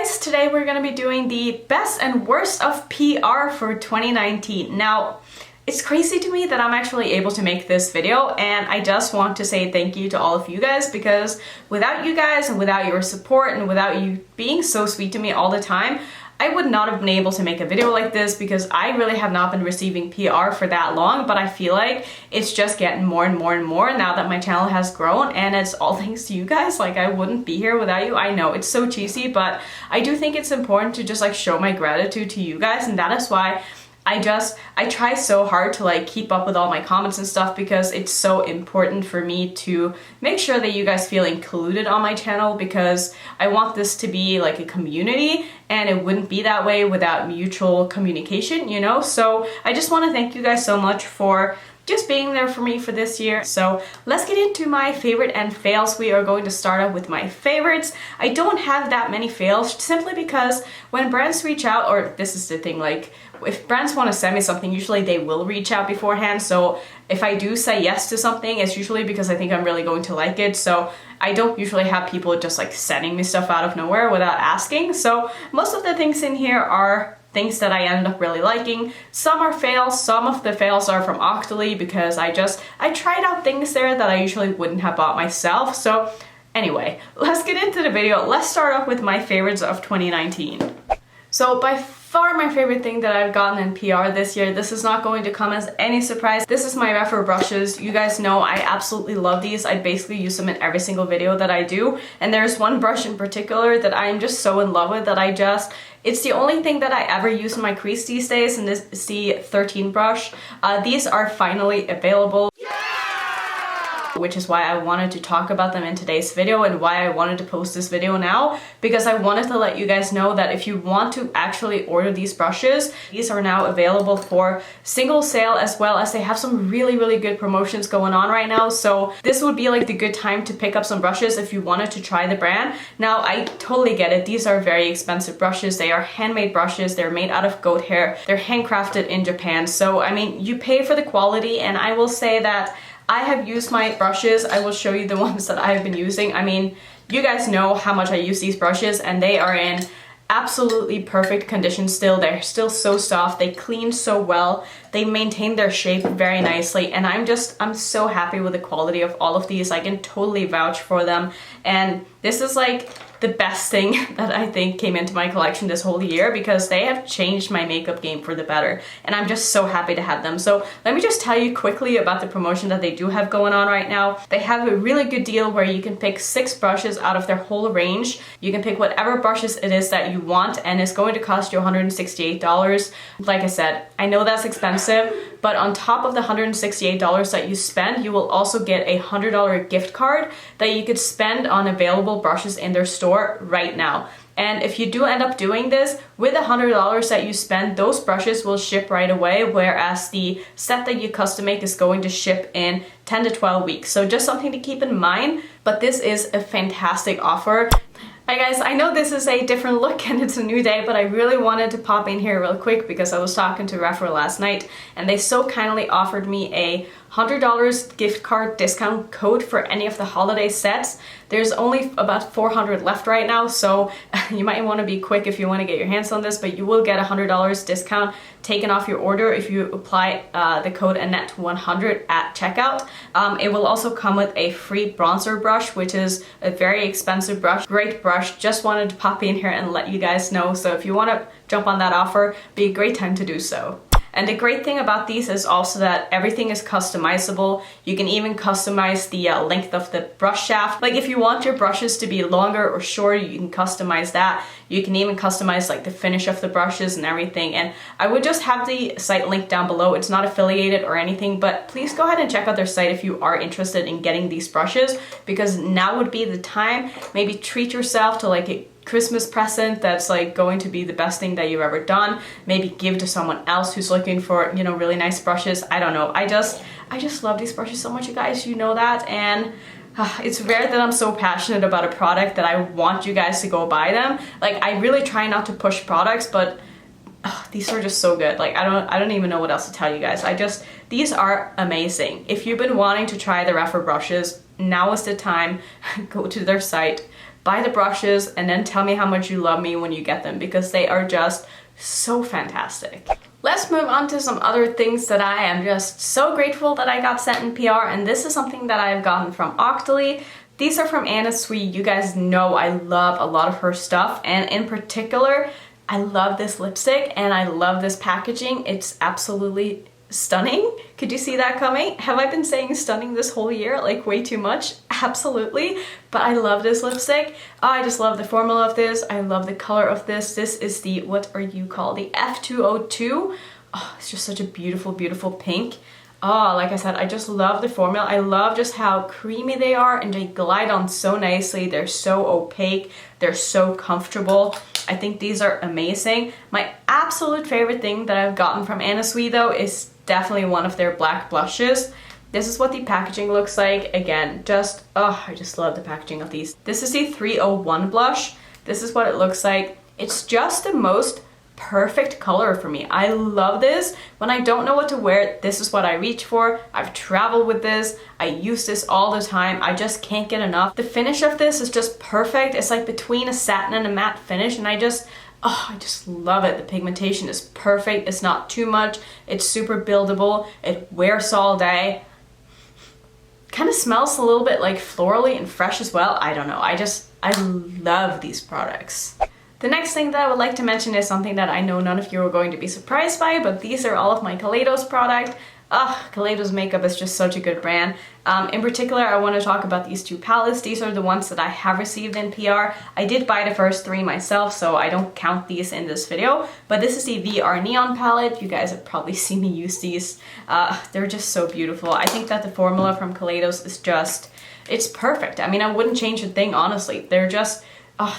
guys, today we're gonna be doing the best and worst of PR for 2019. Now, it's crazy to me that I'm actually able to make this video, and I just want to say thank you to all of you guys, because without you guys and without your support and without you being so sweet to me all the time, I would not have been able to make a video like this, because I really have not been receiving PR for that long, but I feel like it's just getting more and more and more now that my channel has grown, and it's all thanks to you guys. Like, I wouldn't be here without you. I know it's so cheesy, but I do think it's important to just like show my gratitude to you guys, and that is why I try so hard to like keep up with all my comments and stuff, because it's so important for me to make sure that you guys feel included on my channel, because I want this to be like a community, and it wouldn't be that way without mutual communication, you know? So I just want to thank you guys so much for just being there for me for this year. So let's get into my favorite and fails. We are going to start off with my favorites. I don't have that many fails, simply because when brands reach out, or this is the thing, like if brands want to send me something, usually they will reach out beforehand. So if I do say yes to something, it's usually because I think I'm really going to like it. So I don't usually have people just like sending me stuff out of nowhere without asking. So most of the things in here are things that I ended up really liking. Some are fails, some of the fails are from Octoly, because I tried out things there that I usually wouldn't have bought myself. So anyway, let's get into the video. Let's start off with my favorites of 2019. So by far my favorite thing that I've gotten in PR this year, this is not going to come as any surprise. This is my Rephr brushes. You guys know I absolutely love these. I basically use them in every single video that I do. And there's one brush in particular that I'm just so in love with that it's the only thing that I ever use in my crease these days, and this is the 13 brush. These are finally available. Which is why I wanted to talk about them in today's video, and why I wanted to post this video now, because I wanted to let you guys know that if you want to actually order these brushes, these are now available for single sale, as well as they have some really good promotions going on right now. So this would be like the good time to pick up some brushes if you wanted to try the brand. Now, I totally get it. These are very expensive brushes. They are handmade brushes. They're made out of goat hair. They're handcrafted in Japan. So I mean, you pay for the quality, and I will say that I have used my brushes. I will show you the ones that I have been using. I mean, you guys know how much I use these brushes, and they are in absolutely perfect condition still. They're still so soft. They clean so well. They maintain their shape very nicely, and I'm so happy with the quality of all of these. I can totally vouch for them, and this is like the best thing that I think came into my collection this whole year, because they have changed my makeup game for the better, and I'm just so happy to have them. So let me just tell you quickly about the promotion that they do have going on right now. They have a really good deal where you can pick 6 brushes out of their whole range. You can pick whatever brushes it is that you want, and it's going to cost you $168. Like I said, I know that's expensive, but on top of the $168 that you spend, you will also get a $100 gift card that you could spend on available brushes in their store right now. And if you do end up doing this, with the $100 that you spend, those brushes will ship right away, whereas the set that you custom make is going to ship in 10 to 12 weeks. So just something to keep in mind, but this is a fantastic offer. Hi guys, I know this is a different look and it's a new day, but I really wanted to pop in here real quick because I was talking to Rephr last night, and they so kindly offered me a $100 gift card discount code for any of the holiday sets. There's only about 400 left right now, so you might want to be quick if you want to get your hands on this, but you will get a $100 discount taken off your order if you apply the code Annette100 at checkout. It will also come with a free bronzer brush, which is a very expensive brush. Great brush. Just wanted to pop in here and let you guys know. So if you want to jump on that offer, be a great time to do so. And the great thing about these is also that everything is customizable. You can even customize the length of the brush shaft. Like if you want your brushes to be longer or shorter, you can customize that. You can even customize like the finish of the brushes and everything. And I would just have the site linked down below. It's not affiliated or anything, but please go ahead and check out their site if you are interested in getting these brushes, because now would be the time. Maybe treat yourself to like a Christmas present that's like going to be the best thing that you've ever done. Maybe give to someone else who's looking for, you know, really nice brushes. I don't know. I just love these brushes so much, you guys. You know that, and it's rare that I'm so passionate about a product that I want you guys to go buy them. Like, I really try not to push products, but these are just so good. Like, I don't even know what else to tell you guys. These are amazing. If you've been wanting to try the Rephr brushes, now is the time. Go to their site, buy the brushes and then tell me how much you love me when you get them, because they are just so fantastic. Let's move on to some other things that I am just so grateful that I got sent in PR, and this is something that I've gotten from Octoly. These are from Anna Sui. You guys know I love a lot of her stuff, and in particular, I love this lipstick and I love this packaging. It's absolutely stunning. Could you see that coming? Have I been saying stunning this whole year? Like way too much? Absolutely. But I love this lipstick. Oh, I just love the formula of this. I love the color of this. This is the, what are you called? The F202. Oh, it's just such a beautiful, beautiful pink. Oh, like I said, I just love the formula. I love just how creamy they are and they glide on so nicely. They're so opaque. They're so comfortable. I think these are amazing. My absolute favorite thing that I've gotten from Anna Sui though is definitely one of their black blushes. This is what the packaging looks like. Again, just, oh, I just love the packaging of these. This is the 301 blush. This is what it looks like. It's just the most perfect color for me. I love this. When I don't know what to wear, this is what I reach for. I've traveled with this. I use this all the time. I just can't get enough. The finish of this is just perfect. It's like between a satin and a matte finish, and I just love it. The pigmentation is perfect. It's not too much. It's super buildable. It wears all day. Kind of smells a little bit like florally and fresh as well. I don't know. I love these products. The next thing that I would like to mention is something that I know none of you are going to be surprised by, but these are all of my Kaleidos product. Kaleidos makeup is just such a good brand. In particular, I want to talk about these two palettes. These are the ones that I have received in PR. I did buy the first three myself, so I don't count these in this video. But this is the Dvr Neon Palette. You guys have probably seen me use these. They're just so beautiful. I think that the formula from Kaleidos is just, it's perfect. I mean, I wouldn't change a thing, honestly. They're just,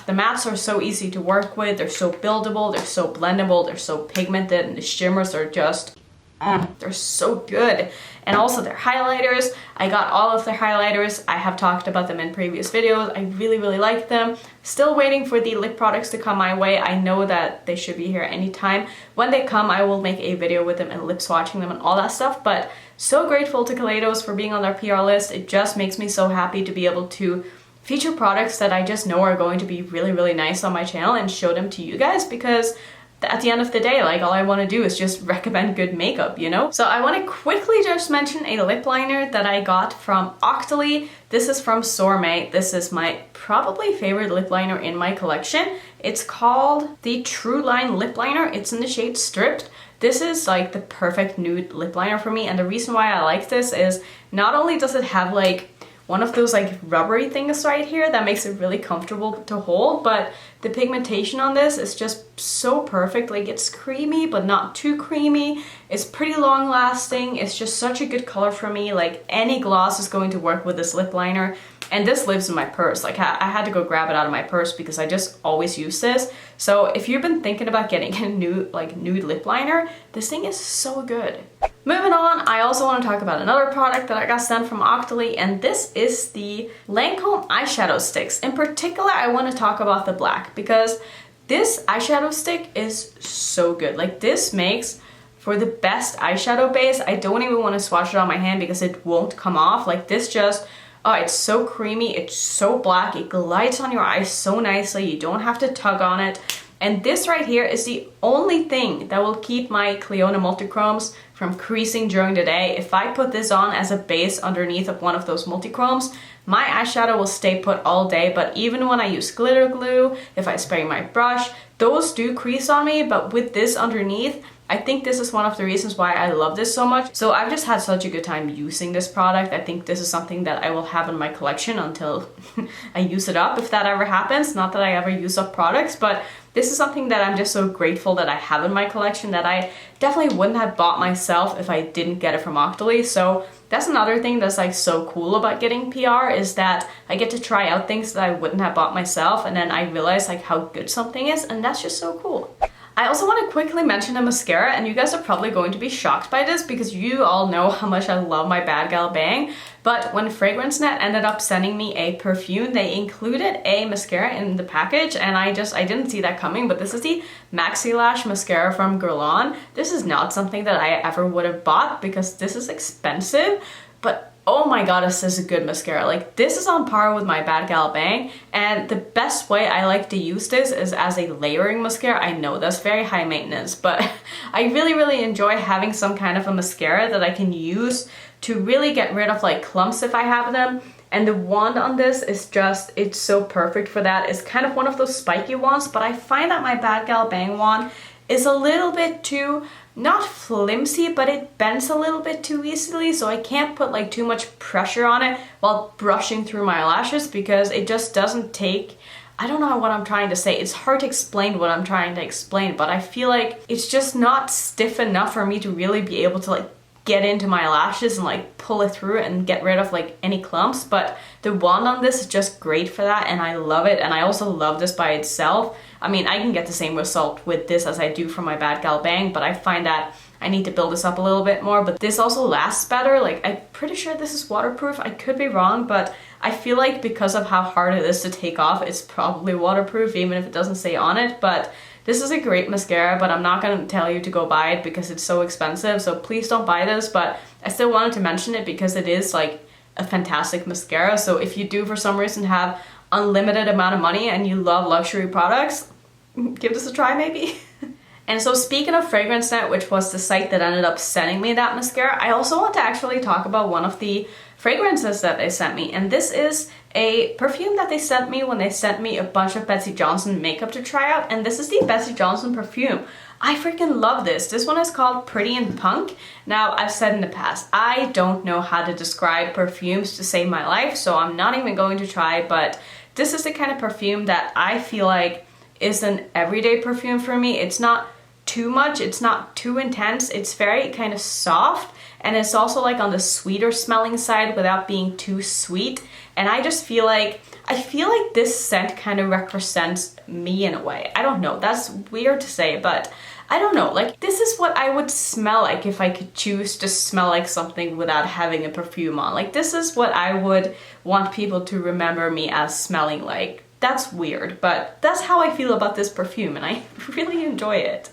the mattes are so easy to work with. They're so buildable. They're so blendable. They're so pigmented, and the shimmers are just, they're so good. And also their highlighters. I got all of their highlighters. I have talked about them in previous videos. I really, really like them. Still waiting for the lip products to come my way. I know that they should be here anytime. When they come, I will make a video with them and lip swatching them and all that stuff. But so grateful to Kaleidos for being on their PR list. It just makes me so happy to be able to feature products that I just know are going to be really, really nice on my channel and show them to you guys, because at the end of the day, like, all I want to do is just recommend good makeup, you know? So I want to quickly just mention a lip liner that I got from Octoly. This is from Sormay. This is my probably favorite lip liner in my collection. It's called the True Line Lip Liner. It's in the shade Stripped. This is like the perfect nude lip liner for me, and the reason why I like this is not only does it have like one of those like rubbery things right here that makes it really comfortable to hold, but the pigmentation on this is just so perfect. Like, it's creamy but not too creamy. It's pretty long lasting. It's just such a good color for me. Like, any gloss is going to work with this lip liner. And this lives in my purse. Like, I had to go grab it out of my purse because I just always use this. So if you've been thinking about getting a nude lip liner, this thing is so good. Moving on, I also want to talk about another product that I got sent from Octoly, and this is the Lancome eyeshadow sticks. In particular, I want to talk about the black, because this eyeshadow stick is so good. Like, this makes for the best eyeshadow base. I don't even want to swatch it on my hand because it won't come off. Like, this just, oh, it's so creamy, it's so black, it glides on your eyes so nicely, you don't have to tug on it. And this right here is the only thing that will keep my Clionadh multichromes from creasing during the day. If I put this on as a base underneath of one of those multichromes, my eyeshadow will stay put all day. But even when I use glitter glue, if I spray my brush, those do crease on me. But with this underneath, I think this is one of the reasons why I love this so much. So I've just had such a good time using this product. I think this is something that I will have in my collection until I use it up, if that ever happens. Not that I ever use up products, but this is something that I'm just so grateful that I have in my collection that I definitely wouldn't have bought myself if I didn't get it from Octoly. So that's another thing that's like so cool about getting PR, is that I get to try out things that I wouldn't have bought myself, and then I realize like how good something is, and that's just so cool. I also want to quickly mention a mascara, and you guys are probably going to be shocked by this because you all know how much I love my Bad Gal Bang. But when FragranceNet ended up sending me a perfume, they included a mascara in the package, and I didn't see that coming. But this is the Maxi Lash Mascara from Guerlain. This is not something that I ever would have bought because this is expensive, but oh my god, this is a good mascara. Like, this is on par with my Bad Gal Bang, and the best way I like to use this is as a layering mascara. I know that's very high maintenance, but I really enjoy having some kind of a mascara that I can use to really get rid of like clumps if I have them. And the wand on this is just, it's so perfect for that. It's kind of one of those spiky wands, but I find that my Bad Gal Bang wand is a little bit too, not flimsy, but it bends a little bit too easily, so I can't put like too much pressure on it while brushing through my lashes, because it just doesn't take, I don't know what I'm trying to say. It's hard to explain what I'm trying to explain, but I feel like it's just not stiff enough for me to really be able to like get into my lashes and like pull it through and get rid of like any clumps. But the wand on this is just great for that, and I love it. And I also love this by itself. I mean, I can get the same result with this as I do from my Bad Gal Bang, but I find that I need to build this up a little bit more. But this also lasts better. Like, I'm pretty sure this is waterproof. I could be wrong, but I feel like because of how hard it is to take off, it's probably waterproof, even if it doesn't say on it. But this is a great mascara, but I'm not gonna tell you to go buy it because it's so expensive, so please don't buy this. But I still wanted to mention it because it is like a fantastic mascara. So if you do for some reason have unlimited amount of money and you love luxury products, give this a try maybe. And so speaking of Fragrance Net, which was the site that ended up sending me that mascara, I also want to actually talk about one of the fragrances that they sent me. And this is a perfume that they sent me when they sent me a bunch of Betsey Johnson makeup to try out. And this is the Betsey Johnson perfume. I freaking love this. This one is called Pretty and Punk. Now, I've said in the past, I don't know how to describe perfumes to save my life, so I'm not even going to try, but this is the kind of perfume that I feel like is an everyday perfume for me. It's not too much, it's not too intense, it's very kind of soft, and it's also like on the sweeter smelling side without being too sweet. And I just feel like, this scent kind of represents me in a way. I don't know, that's weird to say, but I don't know, like this is what I would smell like if I could choose to smell like something without having a perfume on. Like, this is what I would want people to remember me as smelling like. That's weird, but that's how I feel about this perfume, and I really enjoy it.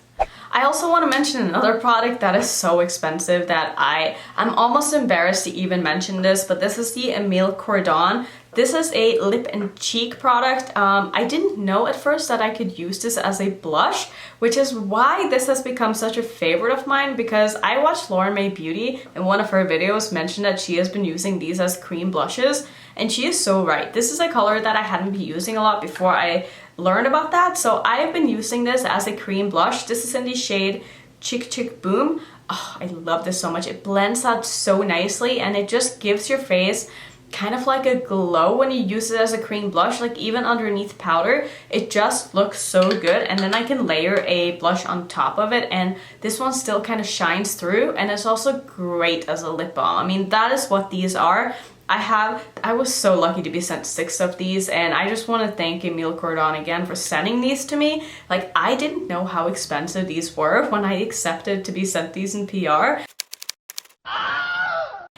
I also want to mention another product that is so expensive that I'm almost embarrassed to even mention this, but this is the Emile Cordon. This is a lip and cheek product. I didn't know at first that I could use this as a blush, which is why this has become such a favorite of mine, because I watched Mae Beauty and one of her videos mentioned that she has been using these as cream blushes, and she is so right. This is a color that I hadn't been using a lot before I learned about that, so I have been using this as a cream blush. This is in the shade Chic Chic Boom. Oh, I love this so much. It blends out so nicely, and it just gives your face kind of like a glow when you use it as a cream blush. Like, even underneath powder, it just looks so good. And then I can layer a blush on top of it, and this one still kind of shines through, and it's also great as a lip balm. I mean, that is what these are. I was so lucky to be sent 6 of these, and I just want to thank Emile Cordon again for sending these to me. Like, I didn't know how expensive these were when I accepted to be sent these in PR.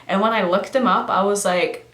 And when I looked them up, I was like,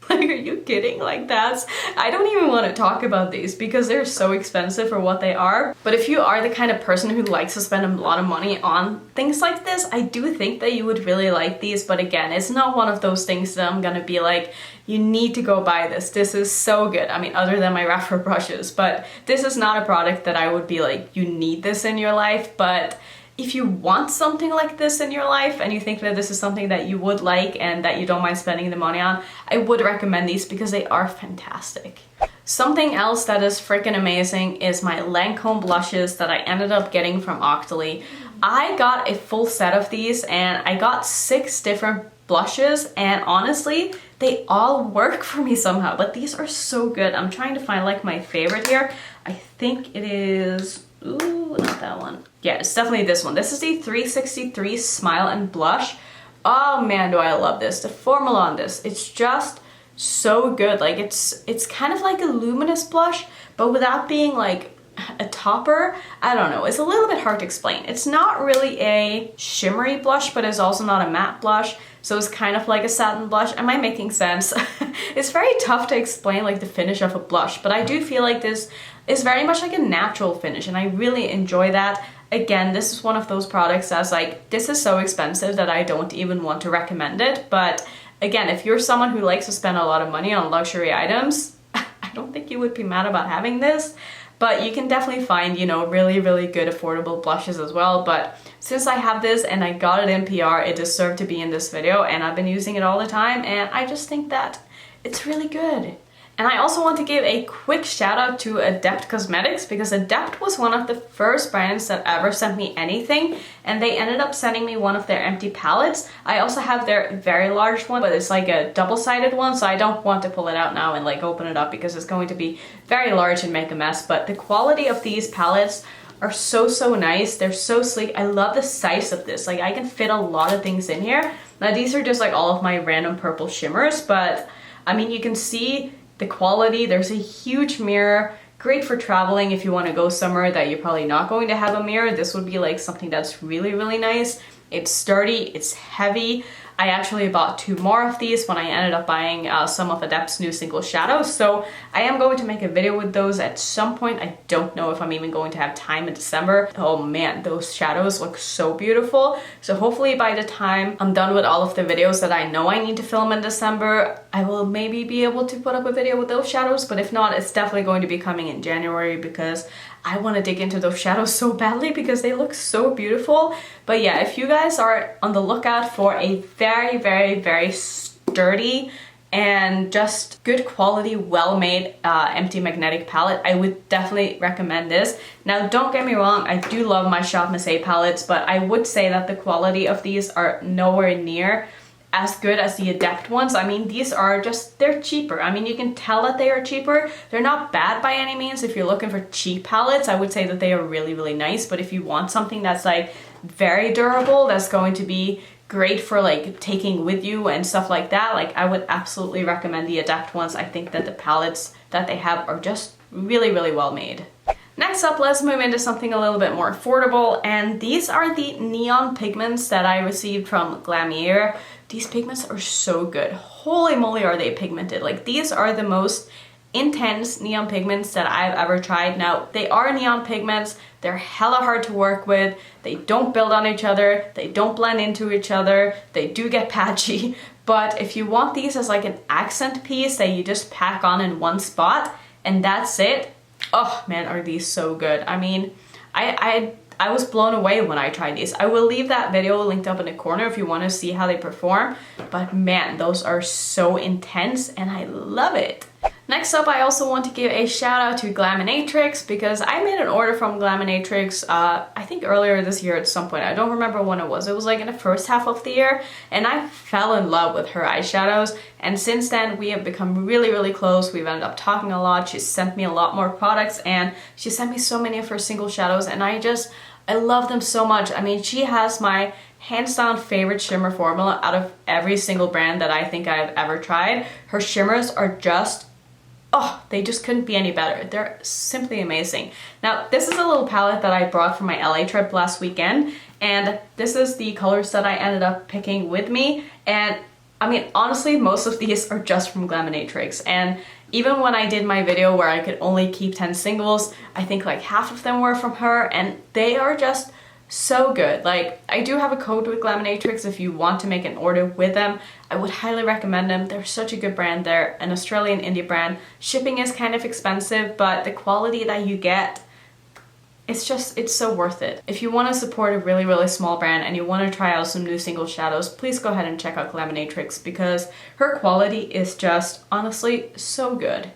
are you kidding? Like, I don't even want to talk about these because they're so expensive for what they are. But if you are the kind of person who likes to spend a lot of money on things like this, I do think that you would really like these. But again, it's not one of those things that I'm gonna be like, you need to go buy this. This is so good. I mean, other than my Rephr brushes, but this is not a product that I would be like, you need this in your life. But if you want something like this in your life and you think that this is something that you would like and that you don't mind spending the money on, I would recommend these because they are fantastic. Something else that is freaking amazing is my Lancome blushes that I ended up getting from Octoly. I got a full set of these, and I got 6 different blushes, and honestly, they all work for me somehow, but these are so good. I'm trying to find like my favorite here. I think it is, ooh, not that one. Yeah, it's definitely this one. This is the 363 Smile and Blush. Oh man, do I love this. The formula on this, it's just so good. Like, it's kind of like a luminous blush, but without being like a topper. I don't know, it's a little bit hard to explain. It's not really a shimmery blush, but it's also not a matte blush, so it's kind of like a satin blush. Am I making sense? It's very tough to explain like the finish of a blush, but I do feel like this is very much like a natural finish, and I really enjoy that. Again, this is one of those products that's like, this is so expensive that I don't even want to recommend it, but again, if you're someone who likes to spend a lot of money on luxury items, I don't think you would be mad about having this. But you can definitely find, you know, really, really good affordable blushes as well. But since I have this and I got it in PR, it deserved to be in this video, and I've been using it all the time, and I just think that it's really good. And I also want to give a quick shout out to Adept Cosmetics, because Adept was one of the first brands that ever sent me anything, and they ended up sending me one of their empty palettes. I also have their very large one, but it's like a double-sided one, so I don't want to pull it out now and like open it up because it's going to be very large and make a mess. But the quality of these palettes are so nice. They're so sleek. I love the size of this. Like, I can fit a lot of things in here. Now these are just like all of my random purple shimmers, but I mean, you can see the quality. There's a huge mirror, great for traveling if you want to go somewhere that you're probably not going to have a mirror. This would be like something that's really nice. It's sturdy, it's heavy. I actually bought 2 more of these when I ended up buying some of Adept's new single shadows, so I am going to make a video with those at some point. I don't know if I'm even going to have time in December. Oh man, those shadows look so beautiful. So hopefully by the time I'm done with all of the videos that I know I need to film in December, I will maybe be able to put up a video with those shadows, but if not, it's definitely going to be coming in January because I want to dig into those shadows so badly because they look so beautiful. But yeah, if you guys are on the lookout for a very sturdy and just good quality, well-made empty magnetic palette, I would definitely recommend this. Now, don't get me wrong, I do love my Shop Mascara palettes, but I would say that the quality of these are nowhere near as good as the Adept ones. I mean, these are just, they're cheaper. I mean, you can tell that they are cheaper. They're not bad by any means. If you're looking for cheap palettes, I would say that they are really nice. But if you want something that's like very durable, that's going to be great for like taking with you and stuff like that, like I would absolutely recommend the Adept ones. I think that the palettes that they have are just really well made. Next up, let's move into something a little bit more affordable, and these are the neon pigments that I received from Glamour. These pigments are so good. Holy moly, are they pigmented. Like, these are the most intense neon pigments that I've ever tried. Now, they are neon pigments. They're hella hard to work with. They don't build on each other. They don't blend into each other. They do get patchy. But if you want these as like an accent piece that you just pack on in one spot and that's it, oh man, are these so good. I mean, I was blown away when I tried these. I will leave that video linked up in the corner if you want to see how they perform. But man, those are so intense and I love it. Next up, I also want to give a shout out to Eel-ectric because I made an order from Eel-ectric I think earlier this year at some point. I don't remember when it was. It was like in the first half of the year, and I fell in love with her eyeshadows, and since then we have become really close. We've ended up talking a lot. She sent me a lot more products, and she sent me so many of her single shadows, and I love them so much. I mean, she has my hands down favorite shimmer formula out of every single brand that I think I've ever tried. Her shimmers are just, oh, they just couldn't be any better. They're simply amazing. Now, this is a little palette that I brought from my LA trip last weekend, and this is the colors that I ended up picking with me. And I mean, honestly, most of these are just from Eel-ectric, and even when I did my video where I could only keep 10 singles, I think like half of them were from her, and they are just so good. Like, I do have a code with Eel-ectric if you want to make an order with them. I would highly recommend them. They're such a good brand. They're an Australian indie brand. Shipping is kind of expensive, but the quality that you get, it's so worth it. If you want to support a really small brand and you want to try out some new single shadows, please go ahead and check out Eel-ectric because her quality is just honestly so good.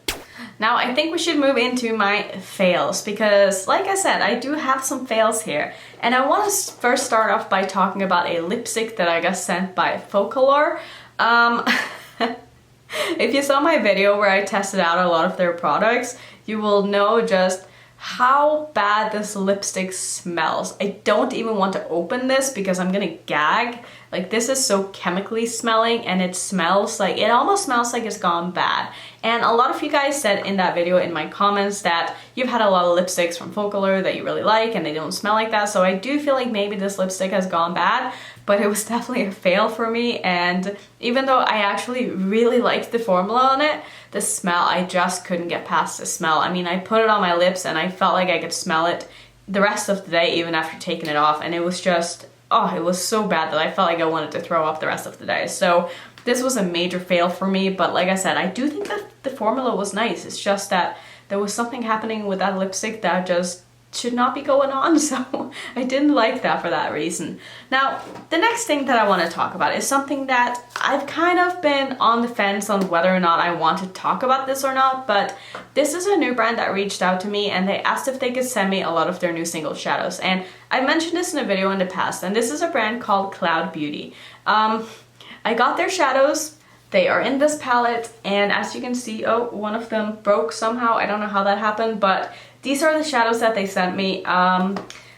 Now, I think we should move into my fails because, like I said, I do have some fails here. And I want to first start off by talking about a lipstick that I got sent by Folklore. If you saw my video where I tested out a lot of their products, you will know just how bad this lipstick smells. I don't even want to open this because I'm gonna gag. Like, this is so chemically smelling, and it smells like, it almost smells like it's gone bad. And a lot of you guys said in that video in my comments that you've had a lot of lipsticks from Folklore that you really like and they don't smell like that. So I do feel like maybe this lipstick has gone bad, but it was definitely a fail for me. And even though I actually really liked the formula on it, the smell, I just couldn't get past the smell. I mean, I put it on my lips and I felt like I could smell it the rest of the day even after taking it off, and it was just, oh, it was so bad that I felt like I wanted to throw up the rest of the day. So this was a major fail for me, but like I said, I do think that the formula was nice. It's just that there was something happening with that lipstick that just should not be going on, so I didn't like that for that reason. Now, the next thing that I want to talk about is something that I've kind of been on the fence on whether or not I want to talk about this or not, but this is a new brand that reached out to me and they asked if they could send me a lot of their new single shadows. And I mentioned this in a video in the past, and this is a brand called Cloud Beauty. I got their shadows. They are in this palette, and as you can see, oh, one of them broke somehow. I don't know how that happened, but these are the shadows that they sent me. I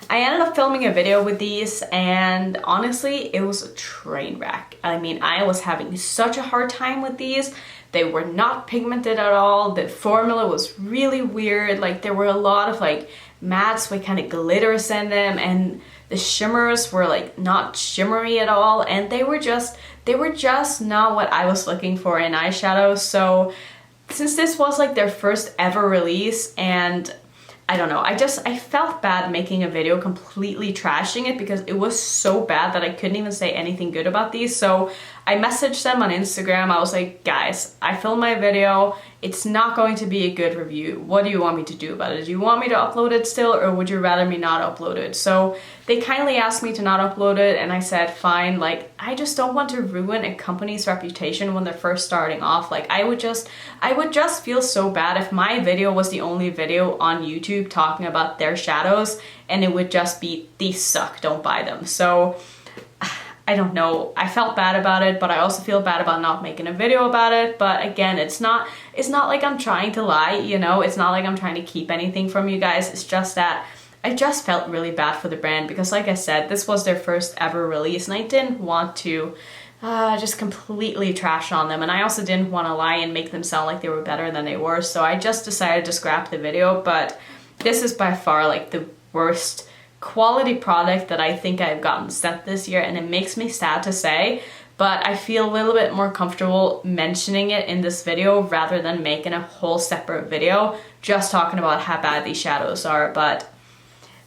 ended up filming a video with these, and honestly, it was a train wreck. I mean, I was having such a hard time with these. They were not pigmented at all. The formula was really weird. Like, there were a lot of like mattes with kind of glitters in them, and the shimmers were like not shimmery at all, and they were just not what I was looking for in eyeshadow. So since this was like their first ever release, and I don't know, I felt bad making a video completely trashing it because it was so bad that I couldn't even say anything good about these. So I messaged them on Instagram. I was like, guys, I filmed my video. It's not going to be a good review. What do you want me to do about it? Do you want me to upload it still, or would you rather me not upload it? So they kindly asked me to not upload it, and I said, fine. Like, I just don't want to ruin a company's reputation when they're first starting off. Like, I would just feel so bad if my video was the only video on YouTube talking about their shadows, and it would just be, these suck, don't buy them. So I don't know, I felt bad about it, but I also feel bad about not making a video about it. But again, it's not like I'm trying to lie, you know, it's not like I'm trying to keep anything from you guys. It's just that I just felt really bad for the brand because, like I said, this was their first ever release, and I didn't want to just completely trash on them, and I also didn't want to lie and make them sound like they were better than they were. So I just decided to scrap the video. But this is by far like the worst quality product that I think I've gotten sent this year, and it makes me sad to say, but I feel a little bit more comfortable mentioning it in this video rather than making a whole separate video just talking about how bad these shadows are. But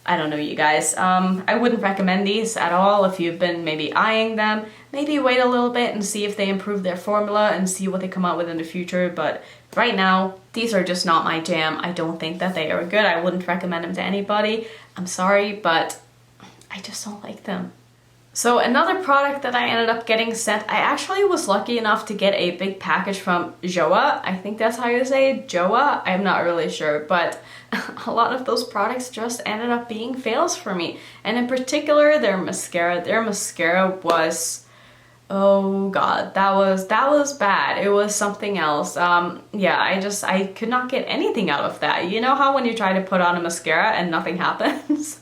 I don't know, you guys. I wouldn't recommend these at all if you've been maybe eyeing them. Maybe wait a little bit and see if they improve their formula and see what they come out with in the future. But right now, these are just not my jam. I don't think that they are good. I wouldn't recommend them to anybody. I'm sorry, but I just don't like them. So another product that I ended up getting sent, I actually was lucky enough to get a big package from Joa. I think that's how you say it, Joa. I'm not really sure, but a lot of those products just ended up being fails for me. And in particular, their mascara. Their mascara was, oh god, that was bad. It was something else. Yeah, I could not get anything out of that. You know how when you try to put on a mascara and nothing happens?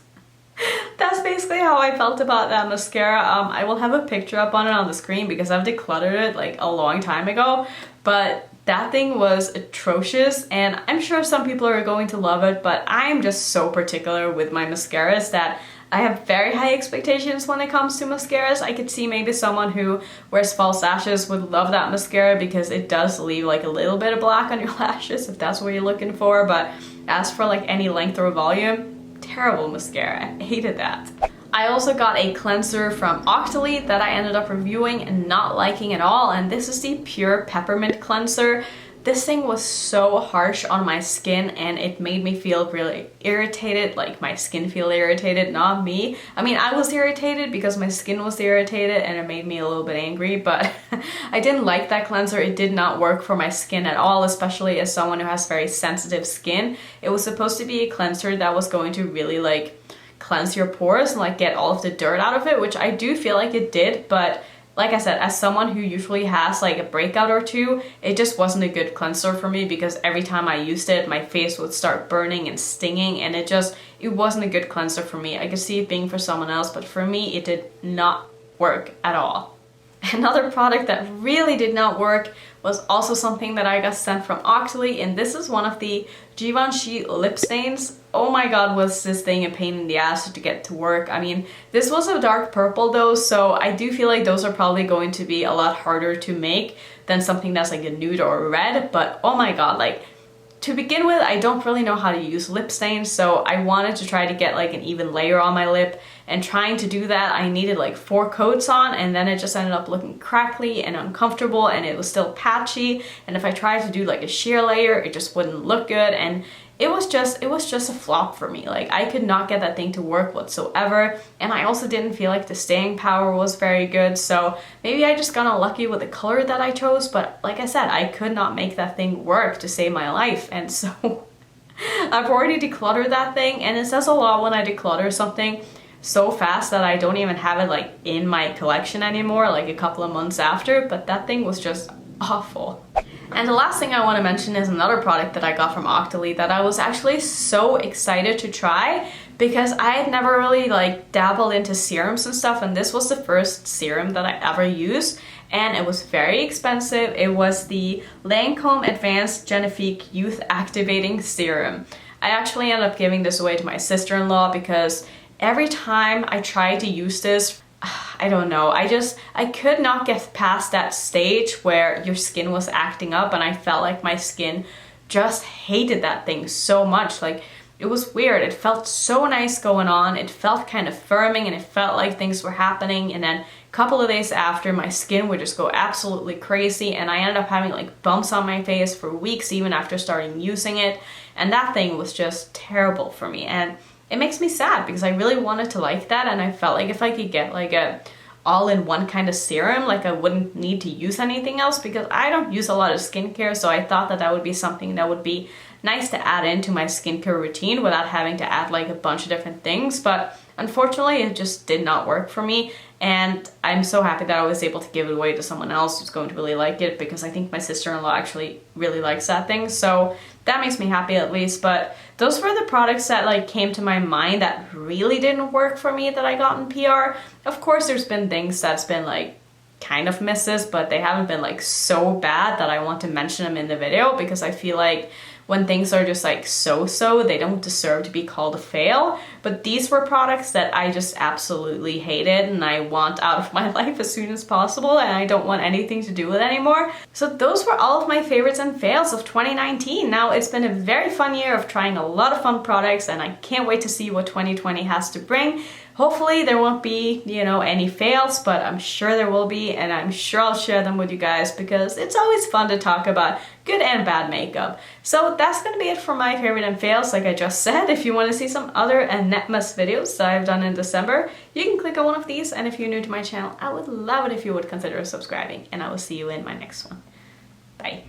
That's basically how I felt about that mascara. I will have a picture up on it on the screen because I've decluttered it like a long time ago, but that thing was atrocious, and I'm sure some people are going to love it, but I'm just so particular with my mascaras that I have very high expectations when it comes to mascaras. I could see maybe someone who wears false lashes would love that mascara because it does leave like a little bit of black on your lashes if that's what you're looking for, but as for like any length or volume, terrible mascara. I hated that. I also got a cleanser from Octoly that I ended up reviewing and not liking at all, and this is the Pure Peppermint Cleanser. This thing was so harsh on my skin and it made me feel really irritated, like my skin feel irritated, not me. I mean, I was irritated because my skin was irritated and it made me a little bit angry, but I didn't like that cleanser. It did not work for my skin at all, especially as someone who has very sensitive skin. It was supposed to be a cleanser that was going to really like cleanse your pores and like get all of the dirt out of it, which I do feel like it did, but like I said, as someone who usually has like a breakout or two, it just wasn't a good cleanser for me because every time I used it, my face would start burning and stinging, and it wasn't a good cleanser for me. I could see it being for someone else, but for me, it did not work at all. Another product that really did not work was also something that I got sent from Octoly, and this is one of the Givenchy lip stains. Oh my god, was this thing a pain in the ass to get to work. I mean, this was a dark purple though, so I do feel like those are probably going to be a lot harder to make than something that's like a nude or a red, but oh my god, like to begin with, I don't really know how to use lip stains, so I wanted to try to get like an even layer on my lip, and trying to do that I needed like 4 coats on, and then it just ended up looking crackly and uncomfortable, and it was still patchy, and if I tried to do like a sheer layer it just wouldn't look good, and it was just a flop for me. Like, I could not get that thing to work whatsoever, and I also didn't feel like the staying power was very good, so maybe I just got unlucky with the color that I chose, but like I said, I could not make that thing work to save my life, and so I've already decluttered that thing, and it says a lot when I declutter something so fast that I don't even have it like in my collection anymore, like a couple of months after, but that thing was just awful. And the last thing I want to mention is another product that I got from Octoly that I was actually so excited to try, because I had never really like dabbled into serums and stuff, and this was the first serum that I ever used, and it was very expensive. It was the Lancome Advanced Genifique Youth Activating Serum. I actually ended up giving this away to my sister-in-law because every time I tried to use this, I don't know, I could not get past that stage where your skin was acting up, and I felt like my skin just hated that thing so much. Like, it was weird. It felt so nice going on. It felt kind of firming, and it felt like things were happening, and then a couple of days after, my skin would just go absolutely crazy, and I ended up having like bumps on my face for weeks even after starting using it, and that thing was just terrible for me. And it makes me sad because I really wanted to like that, and I felt like if I could get like a all-in-one kind of serum, like I wouldn't need to use anything else, because I don't use a lot of skincare, so I thought that that would be something that would be nice to add into my skincare routine without having to add like a bunch of different things. But unfortunately it just did not work for me, and I'm so happy that I was able to give it away to someone else who's going to really like it, because I think my sister-in-law actually really likes that thing, so that makes me happy at least. But those were the products that like came to my mind that really didn't work for me that I got in PR. Of course there's been things that's been like kind of misses, but they haven't been like so bad that I want to mention them in the video, because I feel like when things are just like so-so, they don't deserve to be called a fail. But these were products that I just absolutely hated and I want out of my life as soon as possible, and I don't want anything to do with anymore. So those were all of my favorites and fails of 2019. Now, it's been a very fun year of trying a lot of fun products, and I can't wait to see what 2020 has to bring. Hopefully there won't be, you know, any fails, but I'm sure there will be, and I'm sure I'll share them with you guys, because it's always fun to talk about good and bad makeup. So that's gonna be it for my favorite and fails, like I just said. If you want to see some other Annette-mas videos that I've done in December, you can click on one of these, and if you're new to my channel, I would love it if you would consider subscribing, and I will see you in my next one. Bye.